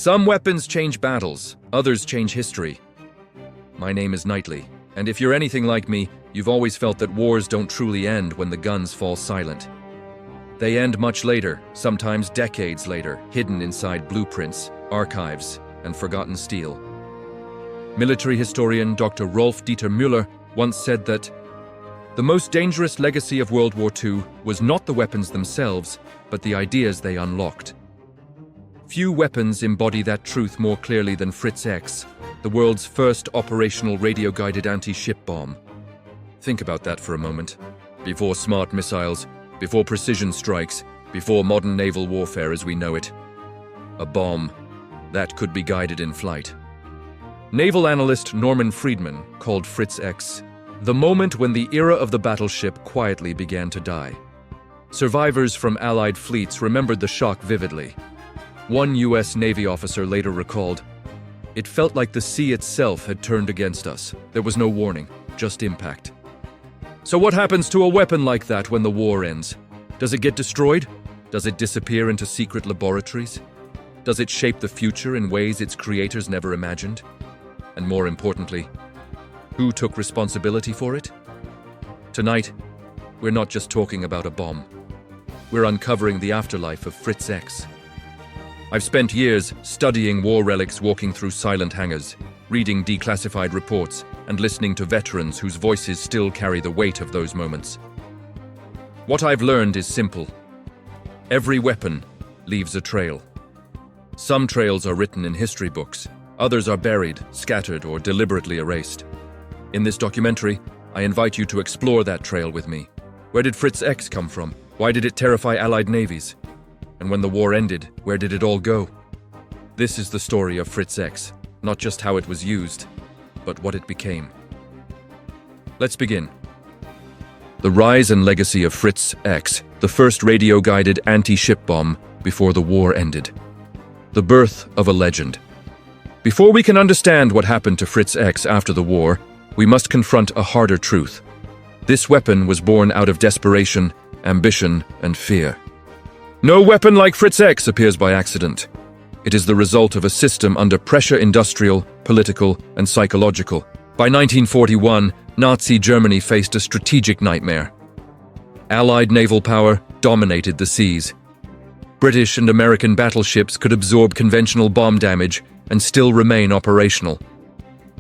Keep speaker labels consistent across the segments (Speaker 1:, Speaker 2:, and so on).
Speaker 1: Some weapons change battles, others change history. My name is Knightley, and if you're anything like me, you've always felt that wars don't truly end when the guns fall silent. They end much later, sometimes decades later, hidden inside blueprints, archives, and forgotten steel. Military historian Dr. Rolf Dieter Müller once said that the most dangerous legacy of World War II was not the weapons themselves, but the ideas they unlocked. Few weapons embody that truth more clearly than Fritz X, the world's first operational radio-guided anti-ship bomb. Think about that for a moment. Before smart missiles, before precision strikes, before modern naval warfare as we know it. A bomb that could be guided in flight. Naval analyst Norman Friedman called Fritz X the moment when the era of the battleship quietly began to die. Survivors from Allied fleets remembered the shock vividly. One U.S. Navy officer later recalled, "It felt like the sea itself had turned against us. There was no warning, just impact." So what happens to a weapon like that when the war ends? Does it get destroyed? Does it disappear into secret laboratories? Does it shape the future in ways its creators never imagined? And more importantly, who took responsibility for it? Tonight, we're not just talking about a bomb. We're uncovering the afterlife of Fritz X. I've spent years studying war relics, walking through silent hangars, reading declassified reports, and listening to veterans whose voices still carry the weight of those moments. What I've learned is simple. Every weapon leaves a trail. Some trails are written in history books, others are buried, scattered, or deliberately erased. In this documentary, I invite you to explore that trail with me. Where did Fritz X come from? Why did it terrify Allied navies? And when the war ended, where did it all go? This is the story of Fritz X, not just how it was used, but what it became. Let's begin. The rise and legacy of Fritz X, the first radio-guided anti-ship bomb before the war ended. The birth of a legend. Before we can understand what happened to Fritz X after the war, we must confront a harder truth. This weapon was born out of desperation, ambition, and fear. No weapon like Fritz X appears by accident. It is the result of a system under pressure, industrial, political, and psychological. By 1941, Nazi Germany faced a strategic nightmare. Allied naval power dominated the seas. British and American battleships could absorb conventional bomb damage and still remain operational.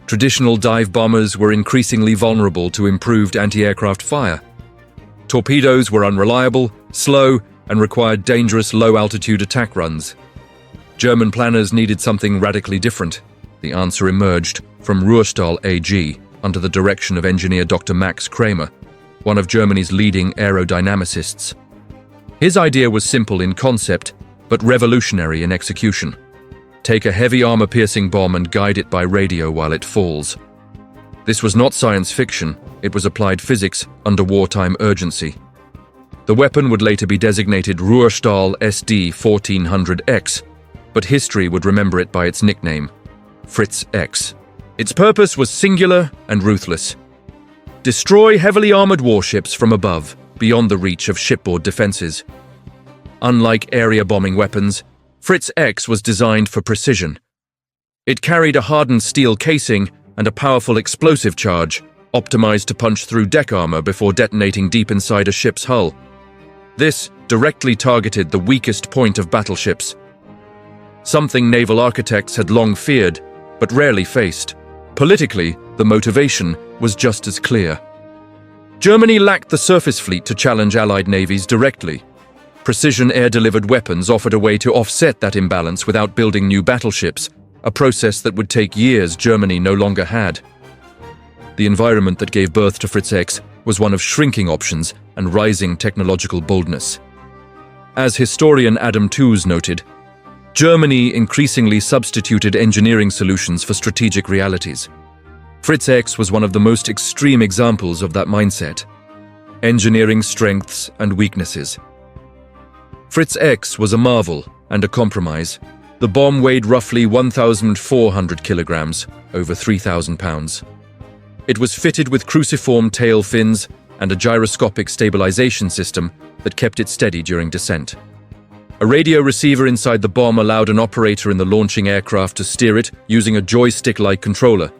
Speaker 1: Traditional dive bombers were increasingly vulnerable to improved anti-aircraft fire. Torpedoes were unreliable, slow, and required dangerous low-altitude attack runs. German planners needed something radically different. The answer emerged from Ruhrstahl AG under the direction of engineer Dr. Max Kramer, one of Germany's leading aerodynamicists. His idea was simple in concept, but revolutionary in execution. Take a heavy armor-piercing bomb and guide it by radio while it falls. This was not science fiction, it was applied physics under wartime urgency. The weapon would later be designated Ruhrstahl SD-1400X, but history would remember it by its nickname, Fritz X. Its purpose was singular and ruthless. Destroy heavily armored warships from above, beyond the reach of shipboard defenses. Unlike area bombing weapons, Fritz X was designed for precision. It carried a hardened steel casing and a powerful explosive charge, optimized to punch through deck armor before detonating deep inside a ship's hull. This directly targeted the weakest point of battleships, something naval architects had long feared, but rarely faced. Politically, the motivation was just as clear. Germany lacked the surface fleet to challenge Allied navies directly. Precision air-delivered weapons offered a way to offset that imbalance without building new battleships, a process that would take years Germany no longer had. The environment that gave birth to Fritz X was one of shrinking options and rising technological boldness. As historian Adam Tooze noted, Germany increasingly substituted engineering solutions for strategic realities. Fritz X was one of the most extreme examples of that mindset. Engineering strengths and weaknesses. Fritz X was a marvel and a compromise. The bomb weighed roughly 1,400 kilograms, over 3,000 pounds. It was fitted with cruciform tail fins and a gyroscopic stabilization system that kept it steady during descent. A radio receiver inside the bomb allowed an operator in the launching aircraft to steer it using a joystick-like controller,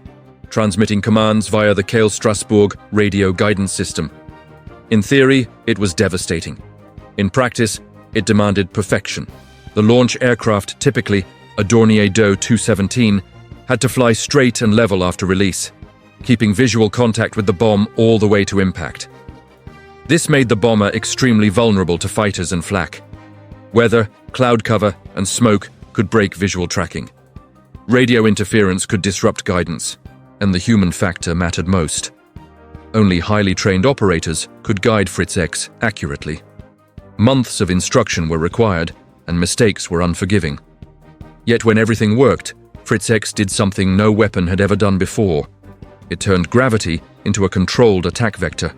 Speaker 1: transmitting commands via the Kehl Strasbourg radio guidance system. In theory, it was devastating. In practice, it demanded perfection. The launch aircraft, typically a Dornier Do 217, had to fly straight and level after release, keeping visual contact with the bomb all the way to impact. This made the bomber extremely vulnerable to fighters and flak. Weather, cloud cover, and smoke could break visual tracking. Radio interference could disrupt guidance, and the human factor mattered most. Only highly trained operators could guide Fritz X accurately. Months of instruction were required, and mistakes were unforgiving. Yet when everything worked, Fritz X did something no weapon had ever done before. It turned gravity into a controlled attack vector.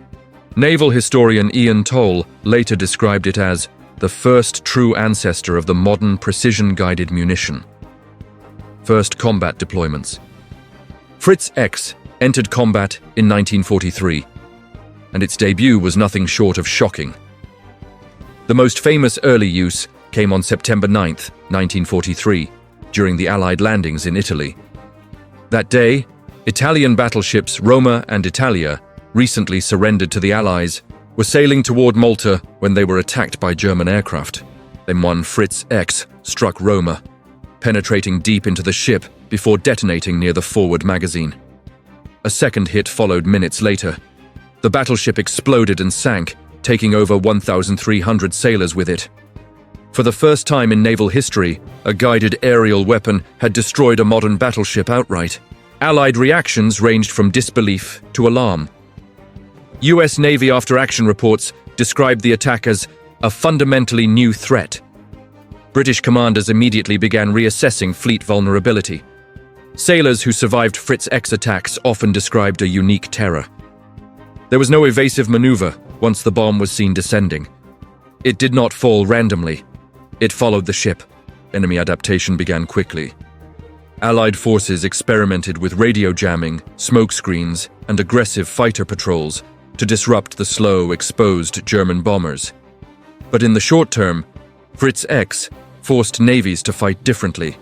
Speaker 1: Naval historian Ian Toll later described it as the first true ancestor of the modern precision-guided munition. First combat deployments. Fritz X entered combat in 1943, and its debut was nothing short of shocking. The most famous early use came on September 9, 1943, during the Allied landings in Italy. That day, Italian battleships Roma and Italia, recently surrendered to the Allies, were sailing toward Malta when they were attacked by German aircraft. Then one Fritz X struck Roma, penetrating deep into the ship before detonating near the forward magazine. A second hit followed minutes later. The battleship exploded and sank, taking over 1,300 sailors with it. For the first time in naval history, a guided aerial weapon had destroyed a modern battleship outright. Allied reactions ranged from disbelief to alarm. US Navy after-action reports described the attack as a fundamentally new threat. British commanders immediately began reassessing fleet vulnerability. Sailors who survived Fritz X attacks often described a unique terror. There was no evasive maneuver once the bomb was seen descending. It did not fall randomly. It followed the ship. Enemy adaptation began quickly. Allied forces experimented with radio jamming, smoke screens, and aggressive fighter patrols to disrupt the slow, exposed German bombers. But in the short term, Fritz X forced navies to fight differently.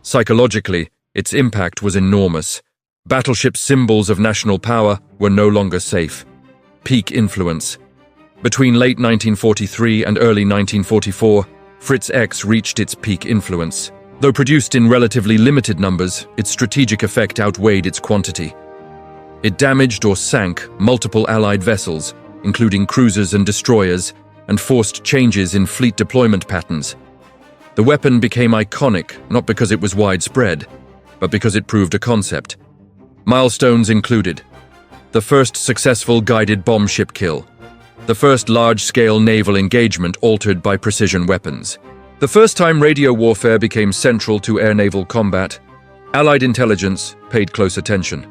Speaker 1: Psychologically, its impact was enormous. Battleship symbols of national power were no longer safe. Peak influence. Between late 1943 and early 1944, Fritz X reached its peak influence. Though produced in relatively limited numbers, its strategic effect outweighed its quantity. It damaged or sank multiple Allied vessels, including cruisers and destroyers, and forced changes in fleet deployment patterns. The weapon became iconic not because it was widespread, but because it proved a concept. Milestones included the first successful guided bomb ship kill, the first large-scale naval engagement altered by precision weapons, the first time radio warfare became central to air-naval combat. Allied intelligence paid close attention.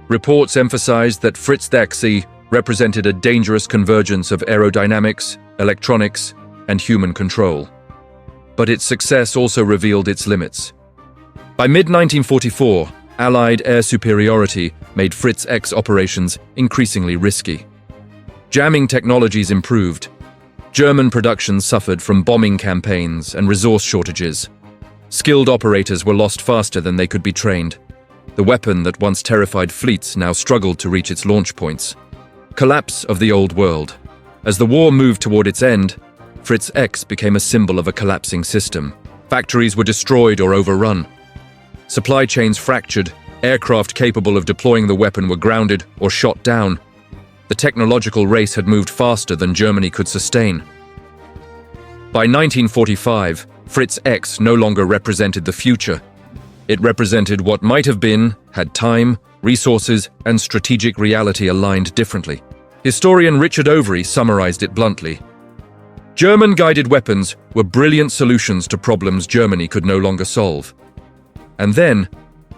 Speaker 1: Reports emphasized that Fritz X represented a dangerous convergence of aerodynamics, electronics, and human control. But its success also revealed its limits. By mid-1944, Allied air superiority made Fritz X operations increasingly risky. Jamming technologies improved. German production suffered from bombing campaigns and resource shortages. Skilled operators were lost faster than they could be trained. The weapon that once terrified fleets now struggled to reach its launch points. Collapse of the old world. As the war moved toward its end, Fritz X became a symbol of a collapsing system. Factories were destroyed or overrun. Supply chains fractured. Aircraft capable of deploying the weapon were grounded or shot down. The technological race had moved faster than Germany could sustain. By 1945, Fritz X no longer represented the future. It represented what might have been, had time, resources, and strategic reality aligned differently. Historian Richard Overy summarized it bluntly. German guided weapons were brilliant solutions to problems Germany could no longer solve. And then,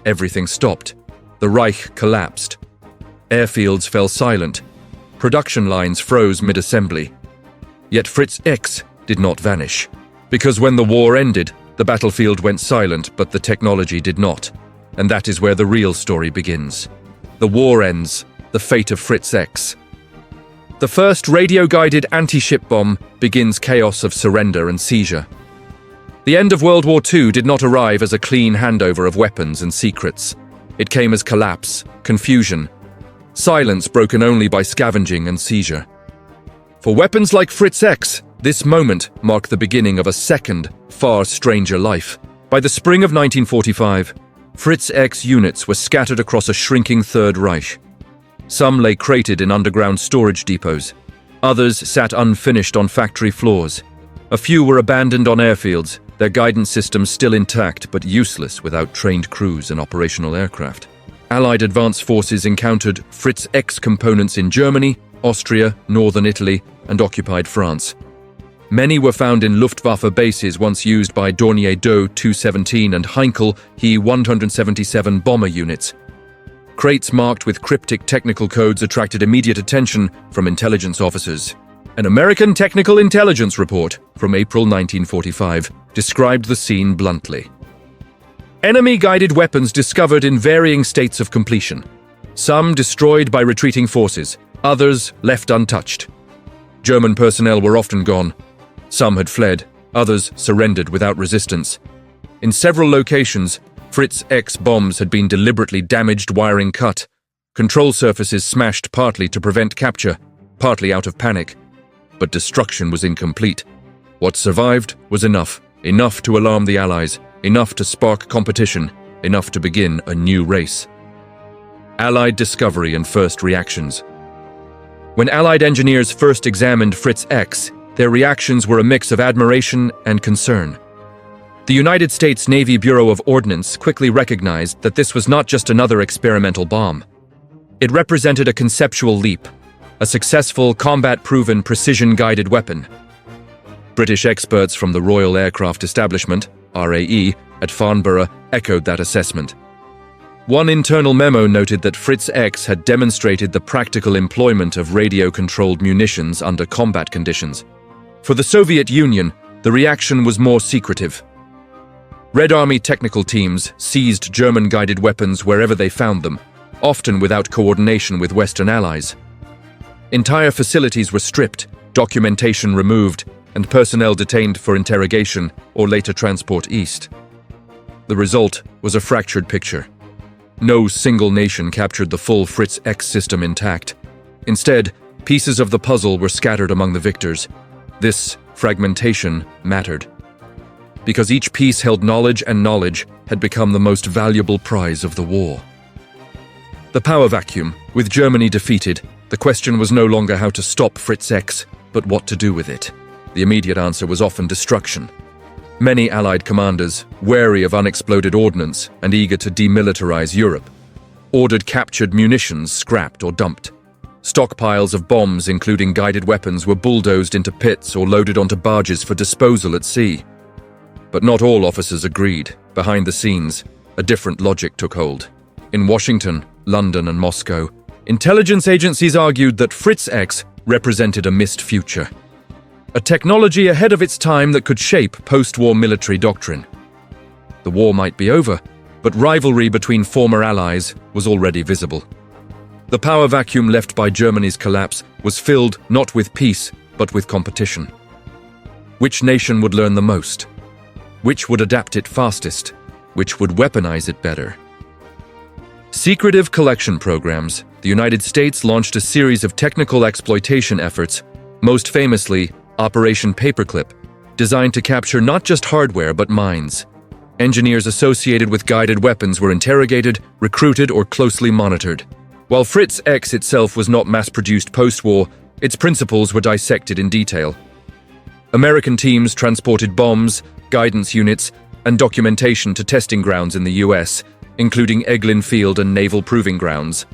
Speaker 1: everything stopped. The Reich collapsed. Airfields fell silent. Production lines froze mid-assembly. Yet Fritz X did not vanish. Because when the war ended, the battlefield went silent, but the technology did not. And that is where the real story begins. The war ends, the fate of Fritz X. The first radio-guided anti-ship bomb begins chaos of surrender and seizure. The end of World War II did not arrive as a clean handover of weapons and secrets. It came as collapse, confusion, silence broken only by scavenging and seizure. For weapons like Fritz X, this moment marked the beginning of a second, far stranger life. By the spring of 1945, Fritz X units were scattered across a shrinking Third Reich. Some lay crated in underground storage depots. Others sat unfinished on factory floors. A few were abandoned on airfields, their guidance systems still intact but useless without trained crews and operational aircraft. Allied advance forces encountered Fritz X components in Germany, Austria, northern Italy, and occupied France. Many were found in Luftwaffe bases once used by Dornier Do 217 and Heinkel He 177 bomber units. Crates marked with cryptic technical codes attracted immediate attention from intelligence officers. An American Technical Intelligence report from April 1945 described the scene bluntly. Enemy-guided weapons discovered in varying states of completion. Some destroyed by retreating forces, others left untouched. German personnel were often gone. Some had fled, others surrendered without resistance. In several locations, Fritz X bombs had been deliberately damaged, wiring cut, control surfaces smashed partly to prevent capture, partly out of panic. But destruction was incomplete. What survived was enough to alarm the Allies, enough to spark competition, enough to begin a new race. Allied discovery and first reactions. When Allied engineers first examined Fritz X, their reactions were a mix of admiration and concern. The United States Navy Bureau of Ordnance quickly recognized that this was not just another experimental bomb. It represented a conceptual leap, a successful, combat-proven, precision-guided weapon. British experts from the Royal Aircraft Establishment, RAE, at Farnborough echoed that assessment. One internal memo noted that Fritz X had demonstrated the practical employment of radio-controlled munitions under combat conditions. For the Soviet Union, the reaction was more secretive. Red Army technical teams seized German-guided weapons wherever they found them, often without coordination with Western allies. Entire facilities were stripped, documentation removed, and personnel detained for interrogation or later transport east. The result was a fractured picture. No single nation captured the full Fritz X system intact. Instead, pieces of the puzzle were scattered among the victors. This fragmentation mattered, because each piece held knowledge, and knowledge had become the most valuable prize of the war. The power vacuum, with Germany defeated, the question was no longer how to stop Fritz X, but what to do with it. The immediate answer was often destruction. Many Allied commanders, wary of unexploded ordnance and eager to demilitarize Europe, ordered captured munitions scrapped or dumped. Stockpiles of bombs, including guided weapons, were bulldozed into pits or loaded onto barges for disposal at sea. But not all officers agreed. Behind the scenes, a different logic took hold. In Washington, London, and Moscow, intelligence agencies argued that Fritz X represented a missed future. A technology ahead of its time that could shape post-war military doctrine. The war might be over, but rivalry between former allies was already visible. The power vacuum left by Germany's collapse was filled not with peace, but with competition. Which nation would learn the most? Which would adapt it fastest? Which would weaponize it better? Secretive collection programs. The United States launched a series of technical exploitation efforts, most famously Operation Paperclip, designed to capture not just hardware but minds. Engineers associated with guided weapons were interrogated, recruited, or closely monitored. While Fritz X itself was not mass-produced post-war, its principles were dissected in detail. American teams transported bombs, guidance units, and documentation to testing grounds in the US, including Eglin Field and Naval Proving Grounds.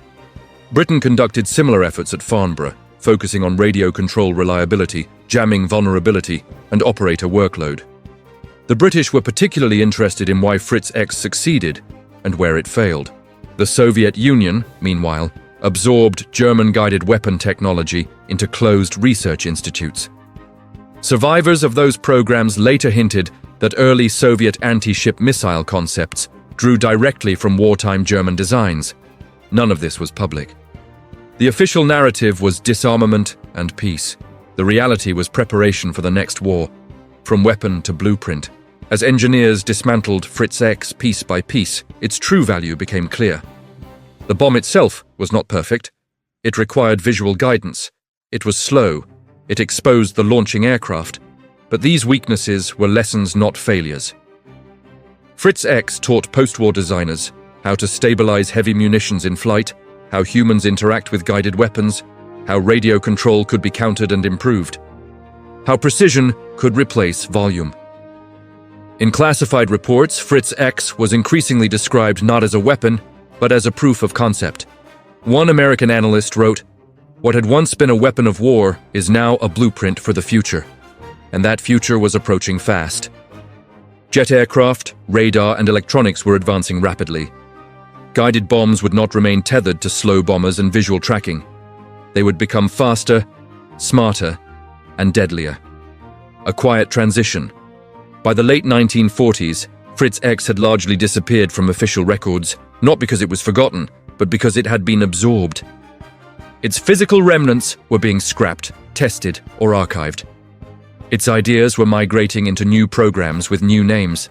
Speaker 1: Britain conducted similar efforts at Farnborough, focusing on radio control reliability, jamming vulnerability, and operator workload. The British were particularly interested in why Fritz X succeeded and where it failed. The Soviet Union, meanwhile, absorbed German-guided weapon technology into closed research institutes. Survivors of those programs later hinted that early Soviet anti-ship missile concepts drew directly from wartime German designs. None of this was public. The official narrative was disarmament and peace. The reality was preparation for the next war, from weapon to blueprint, As engineers dismantled Fritz X piece by piece, its true value became clear. The bomb itself was not perfect. It required visual guidance. It was slow. It exposed the launching aircraft. But these weaknesses were lessons, not failures. Fritz X taught post-war designers how to stabilize heavy munitions in flight, how humans interact with guided weapons, how radio control could be countered and improved, how precision could replace volume. In classified reports, Fritz X was increasingly described not as a weapon, but as a proof of concept. One American analyst wrote, "What had once been a weapon of war is now a blueprint for the future." And that future was approaching fast. Jet aircraft, radar, and electronics were advancing rapidly. Guided bombs would not remain tethered to slow bombers and visual tracking. They would become faster, smarter, and deadlier. A quiet transition. By the late 1940s, Fritz X had largely disappeared from official records, not because it was forgotten, but because it had been absorbed. Its physical remnants were being scrapped, tested, or archived. Its ideas were migrating into new programs with new names.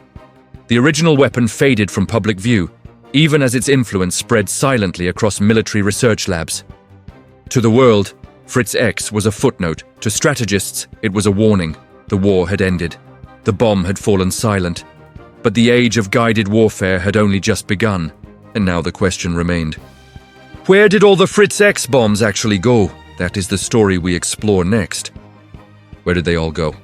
Speaker 1: The original weapon faded from public view, even as its influence spread silently across military research labs. To the world, Fritz X was a footnote. To strategists, it was a warning. The war had ended. The bomb had fallen silent. But the age of guided warfare had only just begun, and now the question remained. Where did all the Fritz X bombs actually go? That is the story we explore next. Where did they all go?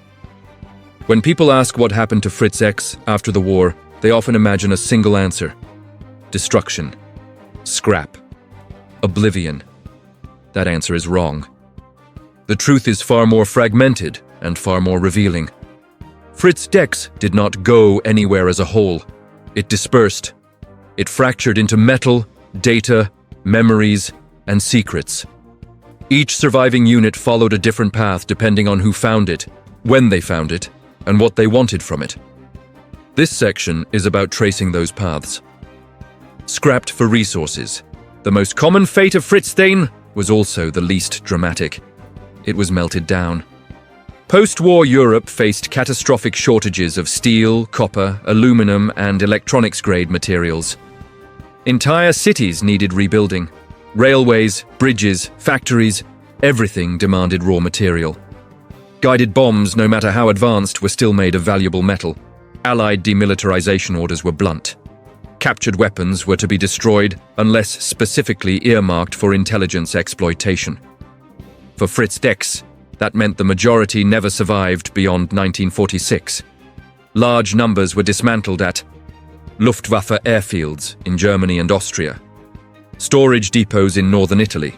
Speaker 1: When people ask what happened to Fritz X after the war, they often imagine a single answer. Destruction. Scrap. Oblivion. That answer is wrong. The truth is far more fragmented and far more revealing. Fritz X did not go anywhere as a whole. It dispersed. It fractured into metal, data, memories, and secrets. Each surviving unit followed a different path depending on who found it, when they found it, and what they wanted from it. This section is about tracing those paths. Scrapped for resources. The most common fate of Fritz X was also the least dramatic. It was melted down. Post-war Europe faced catastrophic shortages of steel, copper, aluminum, and electronics-grade materials. Entire cities needed rebuilding. Railways, bridges, factories, everything demanded raw material. Guided bombs, no matter how advanced, were still made of valuable metal. Allied demilitarization orders were blunt. Captured weapons were to be destroyed unless specifically earmarked for intelligence exploitation. For Fritz X, that meant the majority never survived beyond 1946. Large numbers were dismantled at Luftwaffe airfields in Germany and Austria, storage depots in northern Italy,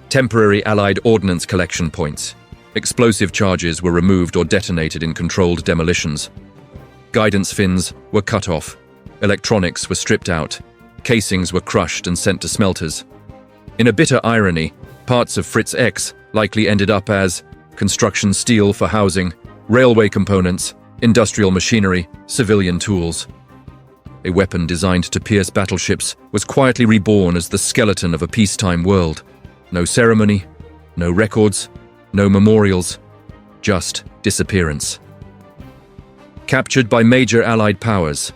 Speaker 1: temporary Allied ordnance collection points. Explosive charges were removed or detonated in controlled demolitions. Guidance fins were cut off. Electronics were stripped out. Casings were crushed and sent to smelters. In a bitter irony, parts of Fritz X likely ended up as construction steel for housing, railway components, industrial machinery, civilian tools. A weapon designed to pierce battleships was quietly reborn as the skeleton of a peacetime world. No ceremony, no records, no memorials, just disappearance. Captured by major Allied powers.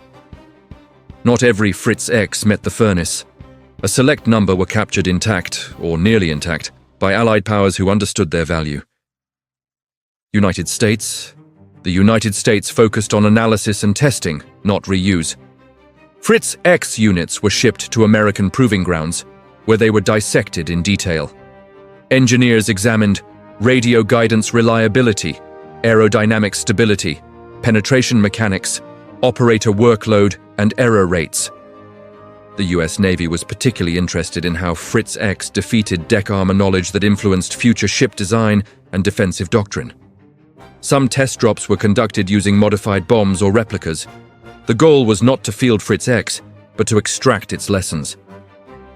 Speaker 1: Not every Fritz X met the furnace. A select number were captured intact, or nearly intact, by Allied powers who understood their value. United States. The United States focused on analysis and testing, not reuse. Fritz X units were shipped to American proving grounds, where they were dissected in detail. Engineers examined radio guidance reliability, aerodynamic stability, penetration mechanics, operator workload, and error rates. The US Navy was particularly interested in how Fritz X defeated deck armor knowledge that influenced future ship design and defensive doctrine. Some test drops were conducted using modified bombs or replicas. The goal was not to field Fritz X, but to extract its lessons.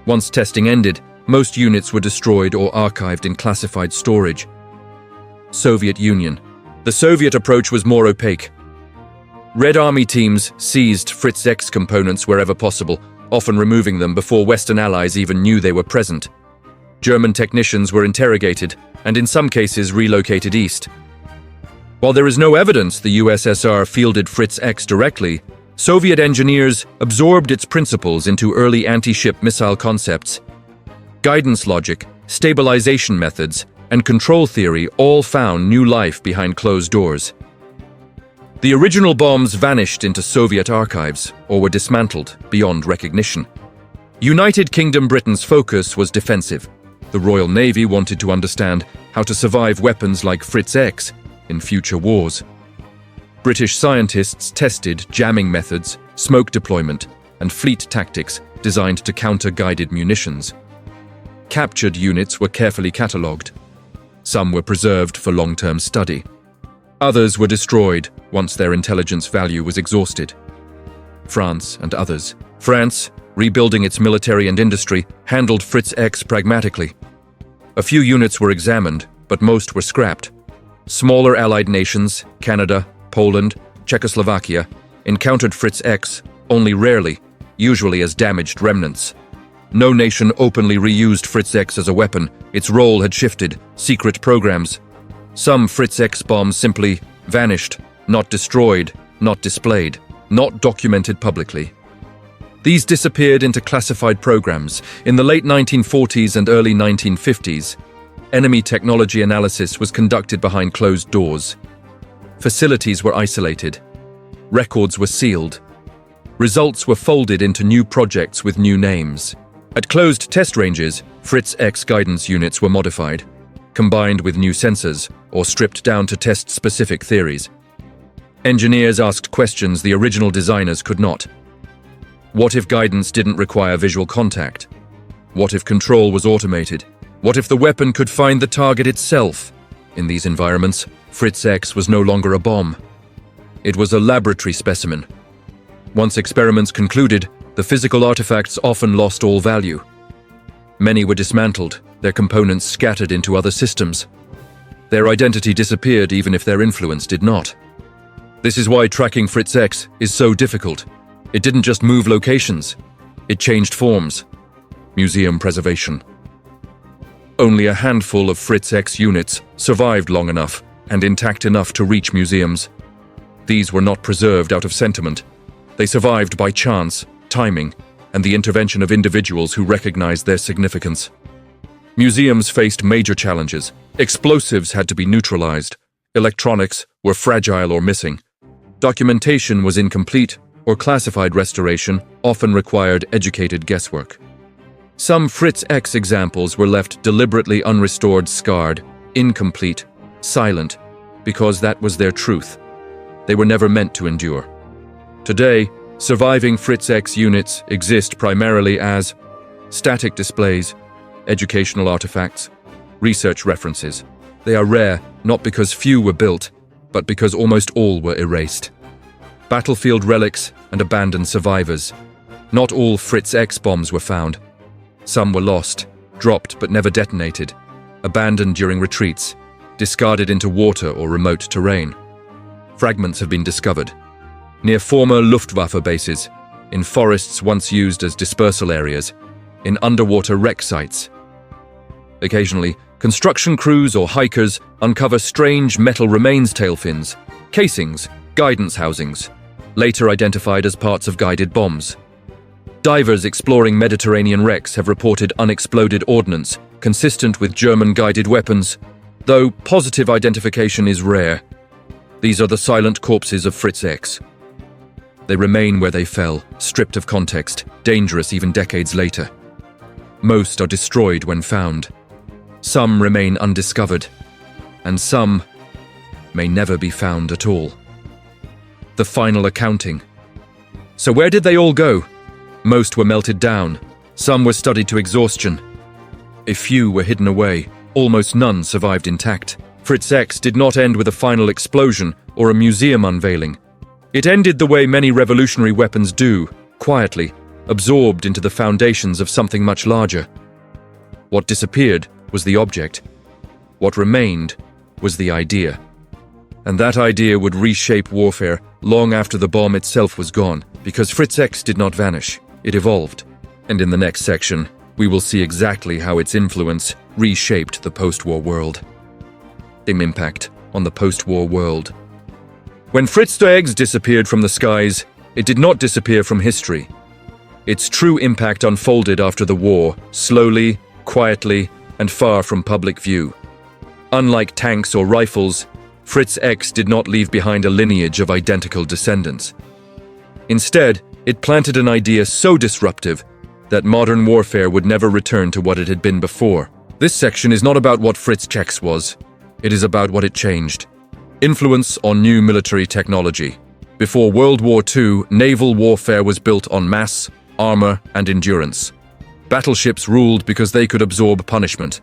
Speaker 1: Once testing ended, most units were destroyed or archived in classified storage. Soviet Union. The Soviet approach was more opaque. Red Army teams seized Fritz X components wherever possible, often removing them before Western allies even knew they were present. German technicians were interrogated, and in some cases relocated east. While there is no evidence the USSR fielded Fritz X directly, Soviet engineers absorbed its principles into early anti-ship missile concepts. Guidance logic, stabilization methods, and control theory all found new life behind closed doors. The original bombs vanished into Soviet archives or were dismantled beyond recognition. United Kingdom Britain's focus was defensive. The Royal Navy wanted to understand how to survive weapons like Fritz X in future wars. British scientists tested jamming methods, smoke deployment, and fleet tactics designed to counter guided munitions. Captured units were carefully catalogued. Some were preserved for long-term study. Others were destroyed once their intelligence value was exhausted. France and others. France, rebuilding its military and industry, handled Fritz X pragmatically. A few units were examined, but most were scrapped. Smaller Allied nations, Canada, Poland, Czechoslovakia, encountered Fritz X only rarely, usually as damaged remnants. No nation openly reused Fritz X as a weapon. Its role had shifted. Secret programs. Some Fritz X bombs simply vanished, not destroyed, not displayed, not documented publicly. These disappeared into classified programs. In the late 1940s and early 1950s, enemy technology analysis was conducted behind closed doors. Facilities were isolated. Records were sealed. Results were folded into new projects with new names. At closed test ranges, Fritz X guidance units were modified, combined with new sensors, or stripped down to test specific theories. Engineers asked questions the original designers could not. What if guidance didn't require visual contact? What if control was automated? What if the weapon could find the target itself? In these environments, Fritz X was no longer a bomb. It was a laboratory specimen. Once experiments concluded, the physical artifacts often lost all value. Many were dismantled, their components scattered into other systems. Their identity disappeared even if their influence did not. This is why tracking Fritz X is so difficult. It didn't just move locations, it changed forms. Museum preservation. Only a handful of Fritz X units survived long enough and intact enough to reach museums. These were not preserved out of sentiment. They survived by chance, timing, and the intervention of individuals who recognized their significance. Museums faced major challenges. Explosives had to be neutralized. Electronics were fragile or missing. Documentation was incomplete, or classified restoration often required educated guesswork. Some Fritz X examples were left deliberately unrestored, scarred, incomplete, silent, because that was their truth. They were never meant to endure. Today, surviving Fritz X units exist primarily as static displays, educational artifacts, research references. They are rare, not because few were built, but because almost all were erased. Battlefield relics and abandoned survivors. Not all Fritz X bombs were found. Some were lost, dropped but never detonated, abandoned during retreats, discarded into water or remote terrain. Fragments have been discovered near former Luftwaffe bases, in forests once used as dispersal areas, in underwater wreck sites. Occasionally, construction crews or hikers uncover strange metal remains, tail fins, casings, guidance housings, later identified as parts of guided bombs. Divers exploring Mediterranean wrecks have reported unexploded ordnance consistent with German guided weapons, though positive identification is rare. These are the silent corpses of Fritz X. They remain where they fell, stripped of context, dangerous even decades later. Most are destroyed when found. Some remain undiscovered, and some may never be found at all. The final accounting. So where did they all go? Most were melted down. Some were studied to exhaustion. A few were hidden away. Almost none survived intact. Fritz X did not end with a final explosion or a museum unveiling. It ended the way many revolutionary weapons do, quietly, absorbed into the foundations of something much larger. What disappeared was the object. What remained was the idea. And that idea would reshape warfare long after the bomb itself was gone, because Fritz X did not vanish, it evolved. And in the next section, we will see exactly how its influence reshaped the post-war world. Impact. on the post-war world. When Fritz X disappeared from the skies, it did not disappear from history. Its true impact unfolded after the war, slowly, quietly, and far from public view. Unlike tanks or rifles, Fritz X did not leave behind a lineage of identical descendants. Instead, it planted an idea so disruptive that modern warfare would never return to what it had been before. This section is not about what Fritz X was. It is about what it changed. Influence on new military technology. Before World War II, naval warfare was built on mass, armor, and endurance. Battleships ruled because they could absorb punishment.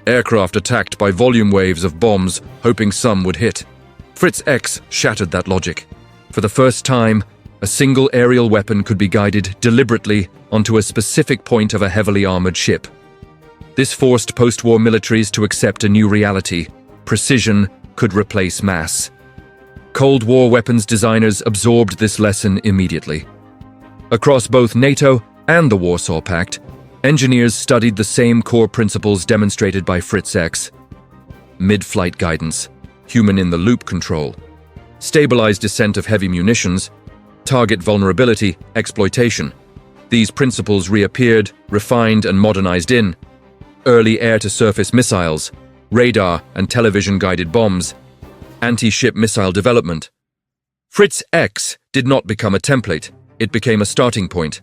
Speaker 1: Aircraft attacked by volume waves of bombs, hoping some would hit. Fritz X shattered that logic. For the first time, a single aerial weapon could be guided deliberately onto a specific point of a heavily armored ship. This forced post-war militaries to accept a new reality. Precision could replace mass. Cold War weapons designers absorbed this lesson immediately. Across both NATO and the Warsaw Pact, engineers studied the same core principles demonstrated by Fritz X: mid-flight guidance, human-in-the-loop control, stabilized descent of heavy munitions, target vulnerability, exploitation. These principles reappeared, refined, and modernized in early air-to-surface missiles, radar and television-guided bombs, anti-ship missile development. Fritz X did not become a template, it became a starting point.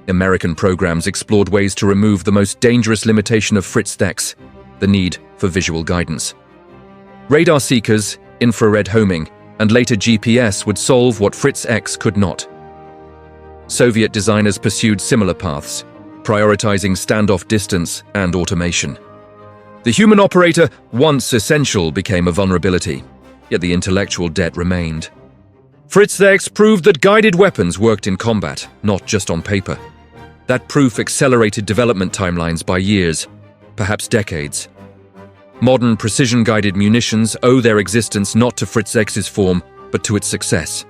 Speaker 1: American programs explored ways to remove the most dangerous limitation of Fritz X, the need for visual guidance. Radar seekers, infrared homing, and later GPS would solve what Fritz X could not. Soviet designers pursued similar paths, prioritizing standoff distance and automation. The human operator, once essential, became a vulnerability, yet the intellectual debt remained. Fritz X proved that guided weapons worked in combat, not just on paper. That proof accelerated development timelines by years, perhaps decades. Modern precision-guided munitions owe their existence not to Fritz X's form, but to its success.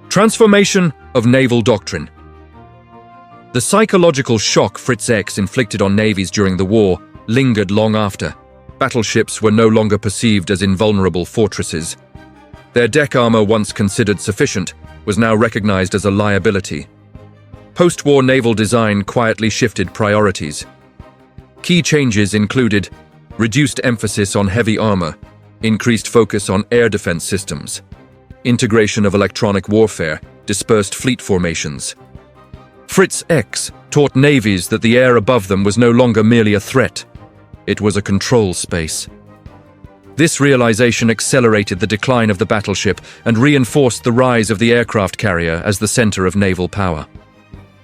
Speaker 1: Transformation of naval doctrine. The psychological shock Fritz X inflicted on navies during the war lingered long after. Battleships were no longer perceived as invulnerable fortresses. Their deck armor, once considered sufficient, was now recognized as a liability. Post-war naval design quietly shifted priorities. Key changes included reduced emphasis on heavy armor, increased focus on air defense systems, integration of electronic warfare, dispersed fleet formations. Fritz X taught navies that the air above them was no longer merely a threat. It was a control space. This realization accelerated the decline of the battleship and reinforced the rise of the aircraft carrier as the center of naval power.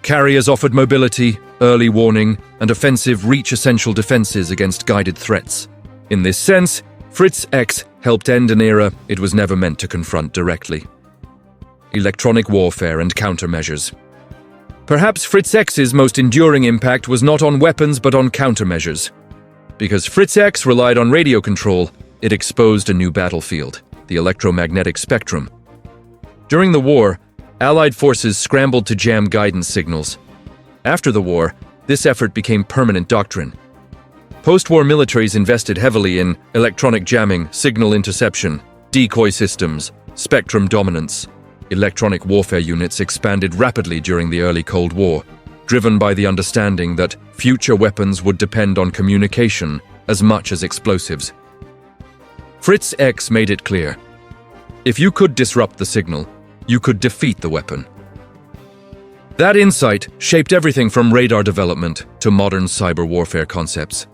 Speaker 1: Carriers offered mobility, early warning, and offensive reach-essential defenses against guided threats. In this sense, Fritz X helped end an era it was never meant to confront directly. Electronic warfare and countermeasures. Perhaps Fritz X's most enduring impact was not on weapons but on countermeasures. Because Fritz X relied on radio control, it exposed a new battlefield, the electromagnetic spectrum. During the war, Allied forces scrambled to jam guidance signals. After the war, this effort became permanent doctrine. Post-war militaries invested heavily in electronic jamming, signal interception, decoy systems, spectrum dominance. Electronic warfare units expanded rapidly during the early Cold War, driven by the understanding that future weapons would depend on communication as much as explosives. Fritz X made it clear: if you could disrupt the signal, you could defeat the weapon. That insight shaped everything from radar development to modern cyber warfare concepts.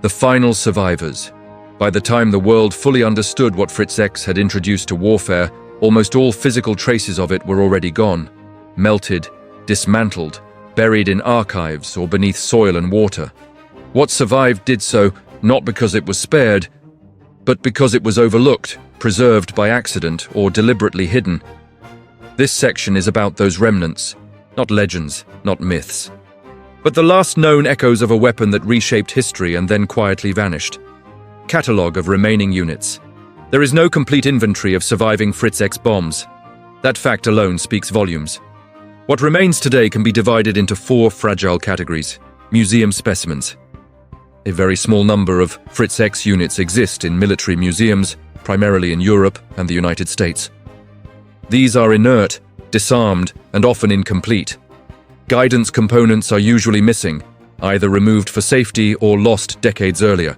Speaker 1: The final survivors. By the time the world fully understood what Fritz X had introduced to warfare, almost all physical traces of it were already gone, melted, dismantled, buried in archives or beneath soil and water. What survived did so not because it was spared, but because it was overlooked, preserved by accident, or deliberately hidden. This section is about those remnants, not legends, not myths, but the last known echoes of a weapon that reshaped history and then quietly vanished. Catalogue of remaining units. There is no complete inventory of surviving Fritz X bombs. That fact alone speaks volumes. What remains today can be divided into 4 fragile categories. Museum specimens. A very small number of Fritz X units exist in military museums, primarily in Europe and the United States. These are inert, disarmed, and often incomplete. Guidance components are usually missing, either removed for safety or lost decades earlier.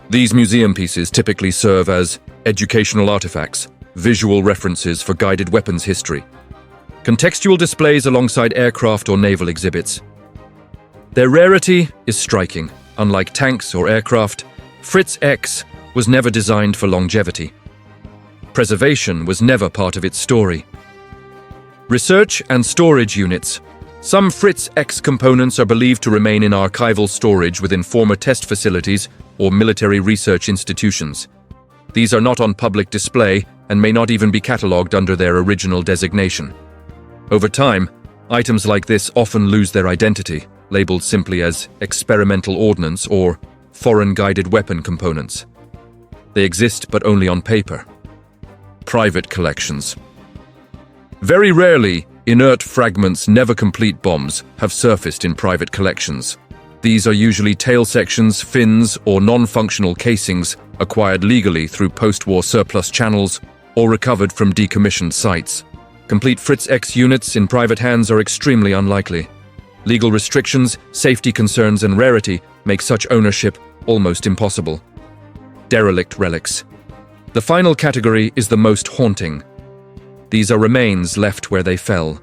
Speaker 1: These museum pieces typically serve as educational artifacts, visual references for guided weapons history, contextual displays alongside aircraft or naval exhibits. Their rarity is striking. Unlike tanks or aircraft, Fritz X was never designed for longevity. Preservation was never part of its story. Research and storage units. Some Fritz X components are believed to remain in archival storage within former test facilities or military research institutions. These are not on public display and may not even be catalogued under their original designation. Over time, items like this often lose their identity, labeled simply as experimental ordnance or foreign guided weapon components. They exist but only on paper. Private collections. Very rarely, inert fragments, never complete bombs, have surfaced in private collections. These are usually tail sections, fins, or non-functional casings acquired legally through post-war surplus channels or recovered from decommissioned sites. Complete Fritz X units in private hands are extremely unlikely. Legal restrictions, safety concerns, and rarity make such ownership almost impossible. Derelict relics. The final category is the most haunting. These are remains left where they fell.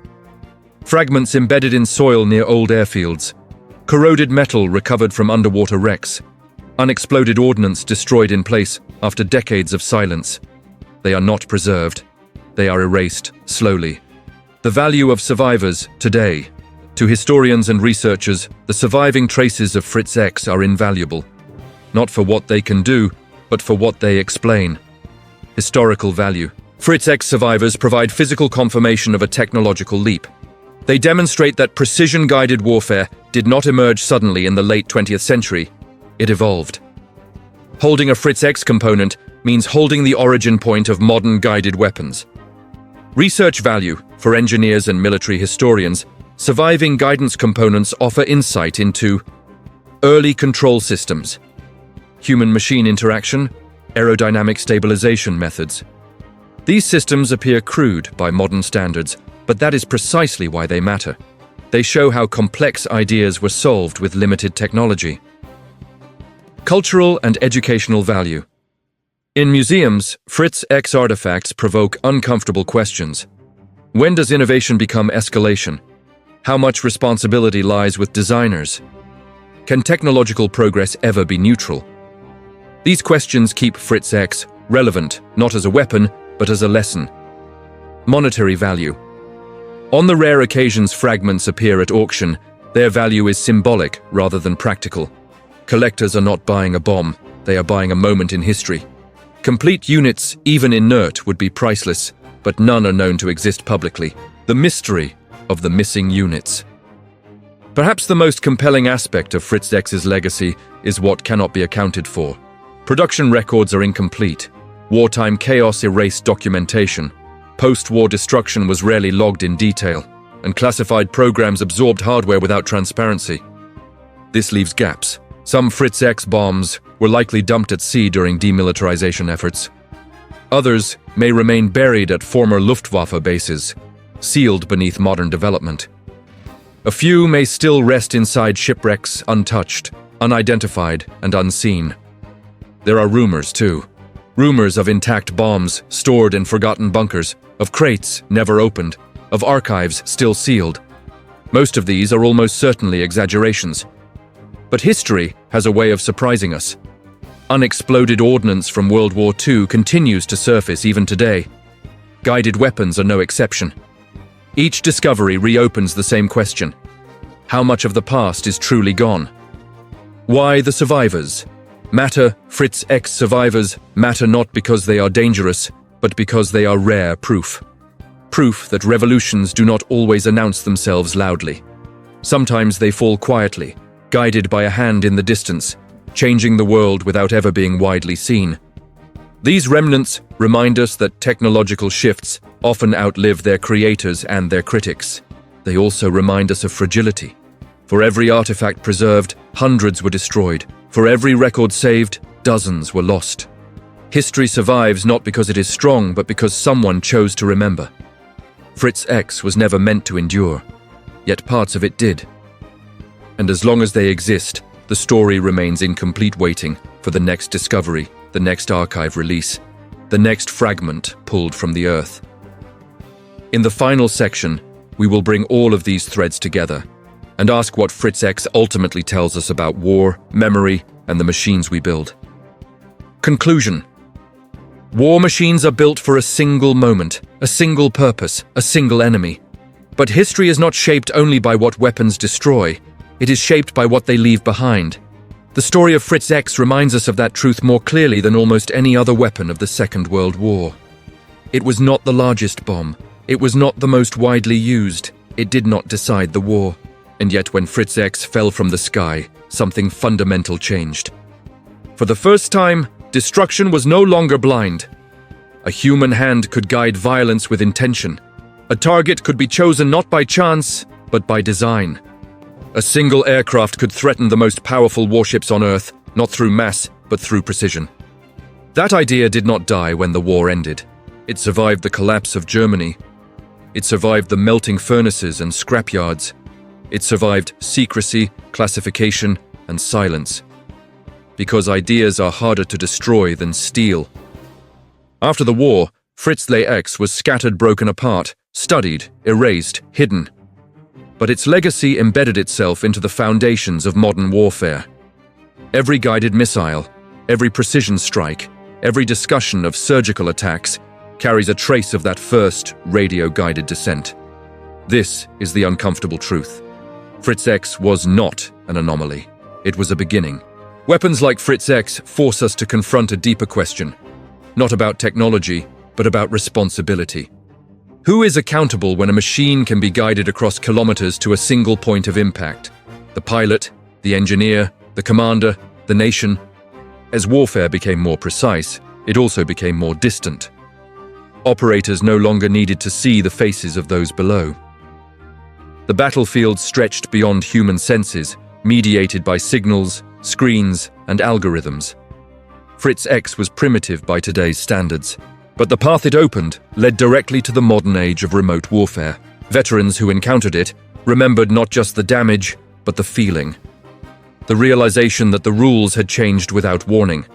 Speaker 1: Fragments embedded in soil near old airfields. Corroded metal recovered from underwater wrecks. Unexploded ordnance destroyed in place after decades of silence. They are not preserved. They are erased, slowly. The value of survivors, today. To historians and researchers, the surviving traces of Fritz X are invaluable. Not for what they can do, but for what they explain. Historical value. Fritz X survivors provide physical confirmation of a technological leap. They demonstrate that precision-guided warfare did not emerge suddenly in the late 20th century. It evolved. Holding a Fritz X component means holding the origin point of modern guided weapons. Research value. For engineers and military historians, surviving guidance components offer insight into early control systems, human-machine interaction, aerodynamic stabilization methods. These systems appear crude by modern standards, but that is precisely why they matter. They show how complex ideas were solved with limited technology. Cultural and educational value. In museums, Fritz X artifacts provoke uncomfortable questions. When does innovation become escalation? How much responsibility lies with designers? Can technological progress ever be neutral? These questions keep Fritz X relevant, not as a weapon, but as a lesson. Monetary value. On the rare occasions fragments appear at auction, their value is symbolic rather than practical. Collectors are not buying a bomb, they are buying a moment in history. Complete units, even inert, would be priceless, but none are known to exist publicly. The mystery of the missing units. Perhaps the most compelling aspect of Fritz X's legacy is what cannot be accounted for. Production records are incomplete. Wartime chaos erased documentation. Post-war destruction was rarely logged in detail, and classified programs absorbed hardware without transparency. This leaves gaps. Some Fritz X bombs were likely dumped at sea during demilitarization efforts. Others may remain buried at former Luftwaffe bases, sealed beneath modern development. A few may still rest inside shipwrecks untouched, unidentified, and unseen. There are rumors, too. Rumors of intact bombs stored in forgotten bunkers, of crates never opened, of archives still sealed. Most of these are almost certainly exaggerations. But history has a way of surprising us. Unexploded ordnance from World War II continues to surface even today. Guided weapons are no exception. Each discovery reopens the same question. How much of the past is truly gone? Why the survivors? Matter, Fritz X survivors, matter not because they are dangerous, but because they are rare proof. Proof that revolutions do not always announce themselves loudly. Sometimes they fall quietly, guided by a hand in the distance, changing the world without ever being widely seen. These remnants remind us that technological shifts often outlive their creators and their critics. They also remind us of fragility. For every artifact preserved, hundreds were destroyed. For every record saved, dozens were lost. History survives not because it is strong, but because someone chose to remember. Fritz X was never meant to endure, yet parts of it did. And as long as they exist, the story remains incomplete, waiting for the next discovery, the next archive release, the next fragment pulled from the earth. In the final section, we will bring all of these threads together and ask what Fritz X ultimately tells us about war, memory, and the machines we build. Conclusion. War machines are built for a single moment, a single purpose, a single enemy. But history is not shaped only by what weapons destroy. It is shaped by what they leave behind. The story of Fritz X reminds us of that truth more clearly than almost any other weapon of the Second World War. It was not the largest bomb. It was not the most widely used. It did not decide the war. And yet when Fritz X fell from the sky, something fundamental changed. For the first time, destruction was no longer blind. A human hand could guide violence with intention. A target could be chosen not by chance, but by design. A single aircraft could threaten the most powerful warships on Earth, not through mass, but through precision. That idea did not die when the war ended. It survived the collapse of Germany. It survived the melting furnaces and scrapyards. It survived secrecy, classification, and silence. Because ideas are harder to destroy than steal. After the war, Fritz X was scattered, broken apart, studied, erased, hidden. But its legacy embedded itself into the foundations of modern warfare. Every guided missile, every precision strike, every discussion of surgical attacks carries a trace of that first radio-guided descent. This is the uncomfortable truth. Fritz X was not an anomaly. It was a beginning. Weapons like Fritz X force us to confront a deeper question. Not about technology, but about responsibility. Who is accountable when a machine can be guided across kilometers to a single point of impact? The pilot, the engineer, the commander, the nation? As warfare became more precise, it also became more distant. Operators no longer needed to see the faces of those below. The battlefield stretched beyond human senses, mediated by signals, screens, and algorithms. Fritz X was primitive by today's standards, but the path it opened led directly to the modern age of remote warfare. Veterans who encountered it remembered not just the damage, but the feeling. The realization that the rules had changed without warning,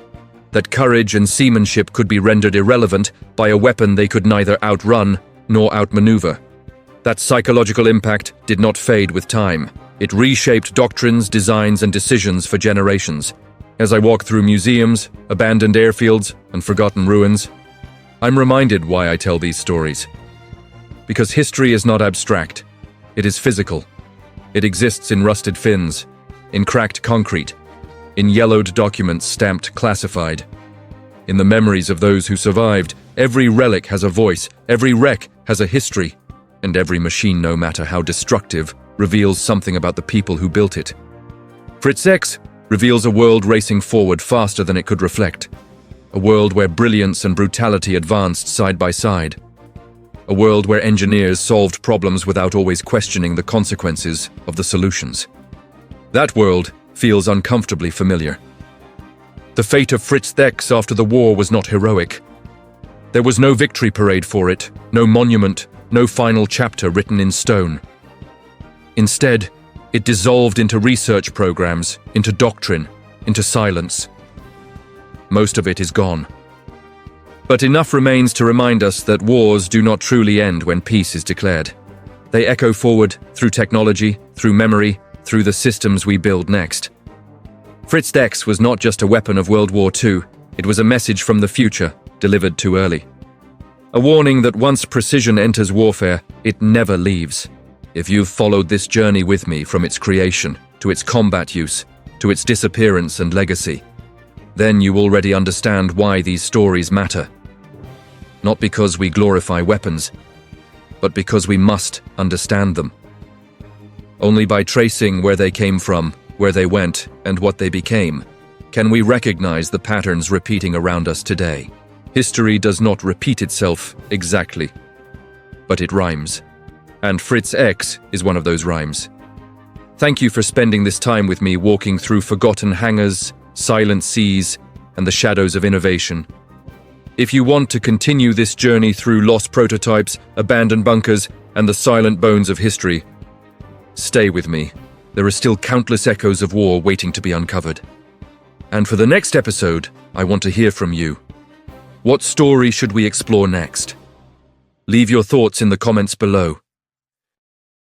Speaker 1: that courage and seamanship could be rendered irrelevant by a weapon they could neither outrun nor outmaneuver. That psychological impact did not fade with time. It reshaped doctrines, designs, and decisions for generations. As I walk through museums, abandoned airfields, and forgotten ruins, I'm reminded why I tell these stories. Because history is not abstract. It is physical. It exists in rusted fins, in cracked concrete, in yellowed documents stamped classified. In the memories of those who survived, every relic has a voice, every wreck has a history, and every machine, no matter how destructive, reveals something about the people who built it. Fritz X reveals a world racing forward faster than it could reflect. A world where brilliance and brutality advanced side by side. A world where engineers solved problems without always questioning the consequences of the solutions. That world feels uncomfortably familiar. The fate of Fritz X after the war was not heroic. There was no victory parade for it, no monument, no final chapter written in stone. Instead, it dissolved into research programs, into doctrine, into silence. Most of it is gone. But enough remains to remind us that wars do not truly end when peace is declared. They echo forward through technology, through memory, through the systems we build next. Fritz X was not just a weapon of World War II, it was a message from the future, delivered too early. A warning that once precision enters warfare, it never leaves. If you've followed this journey with me from its creation, to its combat use, to its disappearance and legacy, then you already understand why these stories matter. Not because we glorify weapons, but because we must understand them. Only by tracing where they came from, where they went, and what they became, can we recognize the patterns repeating around us today. History does not repeat itself exactly, but it rhymes. And Fritz X is one of those rhymes. Thank you for spending this time with me walking through forgotten hangars, silent seas, and the shadows of innovation. If you want to continue this journey through lost prototypes, abandoned bunkers, and the silent bones of history, stay with me. There are still countless echoes of war waiting to be uncovered. And for the next episode, I want to hear from you. What story should we explore next? Leave your thoughts in the comments below.